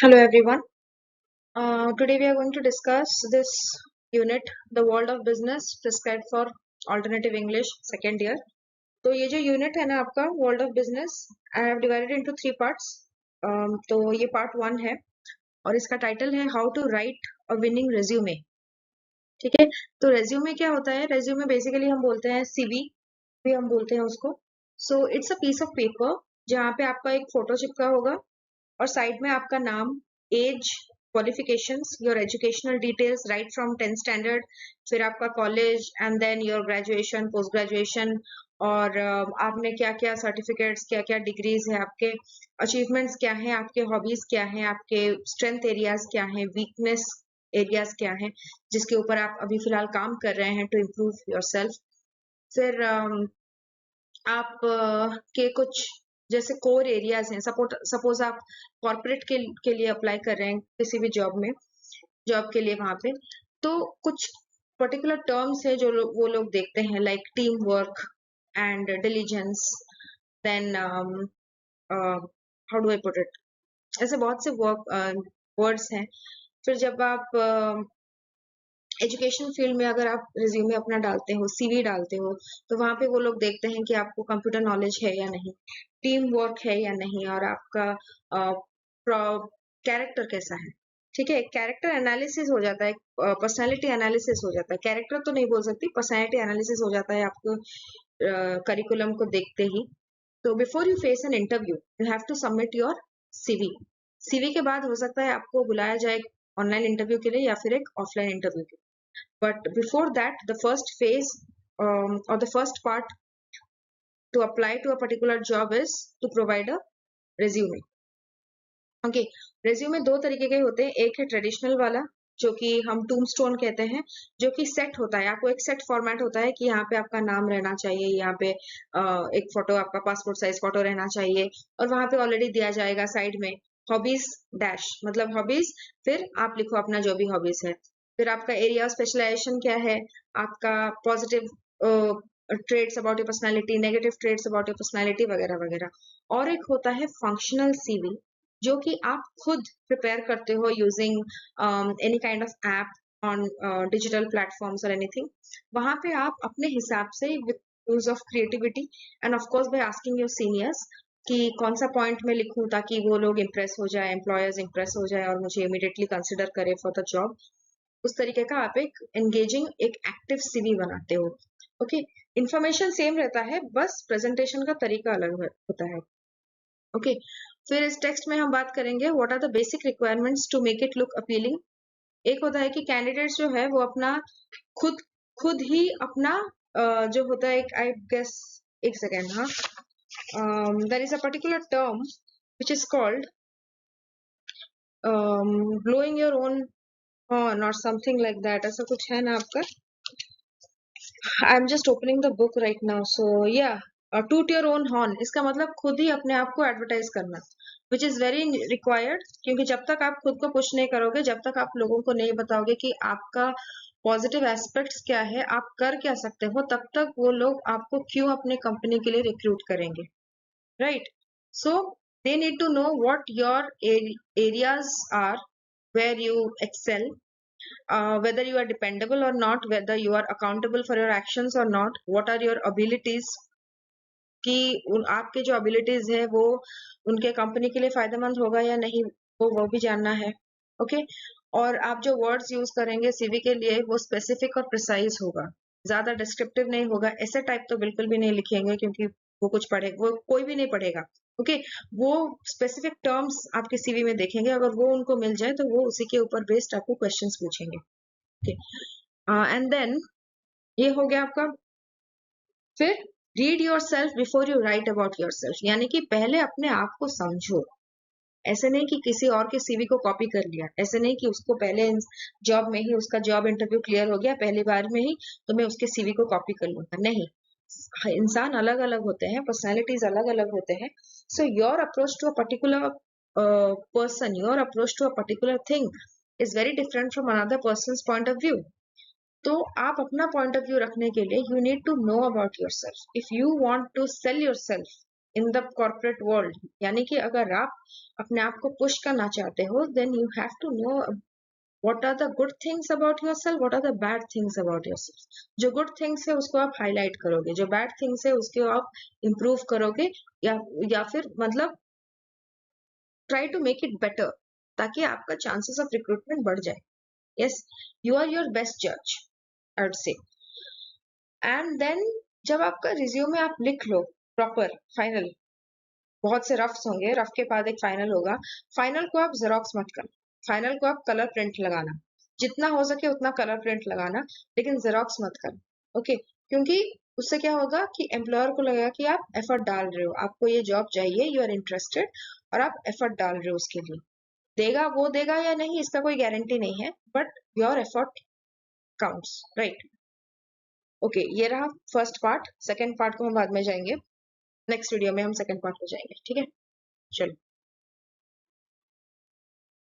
Hello everyone. Today we are going to discuss this unit, the world of business prescribed for alternative English second year. तो ये जो unit है ना आपका world of business, I have divided into 3 parts. तो ये part 1 है और इसका टाइटल है how to write a winning resume. ठीक है, तो रेज्यूमे क्या होता है? रेज्यूमे बेसिकली हम बोलते हैं सीवी भी हम बोलते हैं उसको. So it's a piece of paper जहाँ पे आपका एक फोटो चिपका होगा और साइड में आपका नाम, age, qualifications, your educational details right from 10th standard, फिर आपका college and then your graduation, post graduation, और आपने क्या क्या सर्टिफिकेट्स, क्या क्या डिग्रीज है, आपके अचीवमेंट्स क्या हैं, आपके हॉबीज क्या हैं, आपके स्ट्रेंथ एरियाज क्या हैं, वीकनेस एरियाज क्या हैं जिसके ऊपर आप अभी फिलहाल काम कर रहे हैं टू इम्प्रूव योर सेल्फ. फिर आप के कुछ जैसे कोर एरियाज हैं. सपोज आप कॉर्पोरेट के लिए अप्लाई कर रहे हैं किसी भी जॉब के लिए वहां पे, तो कुछ पर्टिकुलर टर्म्स है जो वो लोग देखते हैं, like team work and diligence, then how do I put it, ऐसे बहुत से वर्ड्स हैं. फिर जब आप एजुकेशन फील्ड में अगर आप रिज्यूमे अपना डालते हो, सीवी डालते हो, तो वहां पे वो लोग देखते हैं कि आपको कंप्यूटर नॉलेज है या नहीं, टीम वर्क है या नहीं, और आपका कैरेक्टर कैसा है. ठीक है, कैरेक्टर एनालिसिस हो जाता है, पर्सनालिटी एनालिसिस हो जाता है. कैरेक्टर तो नहीं बोल सकती, पर्सनालिटी एनालिसिस हो जाता है आपको करिकुलम को देखते ही. तो before you face an interview you have to submit your CV. CV के बाद हो सकता है आपको बुलाया जाए ऑनलाइन इंटरव्यू के लिए या फिर एक ऑफलाइन इंटरव्यू के लिए. But before that, the first phase or the first part to apply to a particular job is to provide a resume. Okay, resume दो तरीके के होते हैं. एक है ट्रेडिशनल वाला जो कि हम टूमस्टोन कहते हैं, जो कि सेट होता है. आपको एक सेट फॉर्मेट होता है कि यहाँ पे आपका नाम रहना चाहिए, यहाँ पे एक फोटो, आपका पासपोर्ट साइज फोटो रहना चाहिए, और वहां पे ऑलरेडी दिया जाएगा साइड में हॉबीज डैश, मतलब हॉबीज, फिर आप लिखो अपना जो भी हॉबीज है, फिर आपका एरिया ऑफ स्पेशलाइजेशन क्या है, आपका positive traits about your personality, negative traits about your personality, वगैरह वगैरह. और एक होता है फंक्शनल सीवी जो कि आप खुद प्रिपेयर करते हो using any kind of app on digital platforms और एनीथिंग. वहां पे आप अपने हिसाब से with use of creativity end of course by asking your seniors कि कौन सा पॉइंट में लिखूं ताकि वो लोग इम्प्रेस हो जाए, एम्प्लॉयर्स इम्प्रेस हो जाए और मुझे इमीडिएटली कंसिडर करे फॉर द जॉब. उस तरीके का आप एक एंगेजिंग, एक एक्टिव सीवी बनाते हो. ओके, इन्फॉर्मेशन सेम रहता है, बस प्रेजेंटेशन का तरीका अलग होता है. ओके, फिर इस टेक्स्ट में हम बात करेंगे what are the basic requirements to make it look appealing. एक होता है कि कैंडिडेट्स जो है वो अपना खुद खुद ही अपना जो होता है, आई गेस, एक सेकेंड, हाँ, there is a particular term which is called blowing your own horn और समथिंग लाइक दैट, ऐसा कुछ है ना आपका. I am just opening the book right now. So yeah, toot your own horn, इसका मतलब खुद ही अपने आप को एडवर्टाइज करना, विच इज वेरी रिक्वायर्ड. क्योंकि जब तक आप खुद को पुश नहीं करोगे, जब तक आप लोगों को नहीं बताओगे कि आपका पॉजिटिव एस्पेक्ट्स क्या है, आप कर क्या सकते हो, तब तक वो लोग आपको क्यों अपने कंपनी के लिए रिक्रूट करेंगे, right. So they need to know what your areas are, where you excel, whether you are dependable or not, whether you are accountable for your actions or not, what are your abilities, कि आपके जो abilities है वो उनके company के लिए फायदेमंद होगा या नहीं, वो भी जानना है. ओके, और आप जो वर्ड्स यूज करेंगे सीवी के लिए वो स्पेसिफिक और प्रिसाइज होगा, ज्यादा डिस्क्रिप्टिव नहीं होगा. ऐसे टाइप तो बिल्कुल भी नहीं लिखेंगे क्योंकि वो कोई भी नहीं पढ़ेगा. ओके, वो स्पेसिफिक टर्म्स आपके सीवी में देखेंगे, अगर वो उनको मिल जाए तो वो उसी के ऊपर बेस्ड आपको क्वेश्चंस पूछेंगे. ओके, एंड देन ये हो गया आपका. फिर read your self before you right about your self, यानी कि पहले अपने आप को समझो. ऐसे नहीं कि किसी और के सीवी को कॉपी कर लिया, ऐसे नहीं कि उसको पहले जॉब में ही उसका जॉब इंटरव्यू क्लियर हो गया पहली बार में ही तो मैं उसके सीवी को कॉपी कर लूंगा. नहीं, इंसान अलग अलग होते हैं, पर्सनैलिटीज अलग अलग होते हैं. So your approach to a particular person, your approach to a particular thing is very different from another person's point of view. तो आप अपना पॉइंट ऑफ व्यू रखने के लिए you need to know about yourself. If you want to sell yourself in the corporate world, यानी कि अगर आप अपने आप को पुश करना चाहते हो, then you have to know what are the good things about yourself, what are the bad things about yourself. जो good things है उसको आप highlight करोगे, जो bad things है उसको आप improve करोगे, या फिर मतलब try to make it better, ताकि आपका chances of recruitment बढ़ जाए. Yes, you are your best judge, I would say. And then जब आपका resume आप लिख लो proper final, बहुत से रफ्स होंगे, रफ के बाद एक फाइनल होगा, फाइनल को आप जेरोक्स मत करना, फाइनल को आप कलर प्रिंट लगाना, जितना हो सके उतना कलर प्रिंट लगाना, लेकिन जेरोक्स मत करना, ओके? क्योंकि उससे क्या होगा कि एम्प्लॉयर को लगेगा कि आप एफर्ट डाल रहे हो, आपको ये जॉब चाहिए, यू आर इंटरेस्टेड और आप एफर्ट डाल रहे हो उसके लिए। देगा वो देगा या नहीं इसका कोई गारंटी नहीं है, but your effort counts, right? Okay, ये रहा फर्स्ट पार्ट। सेकेंड पार्ट को हम बाद में जाएंगे, नेक्स्ट वीडियो में हम सेकेंड पार्ट में जाएंगे, ठीक है? चलो।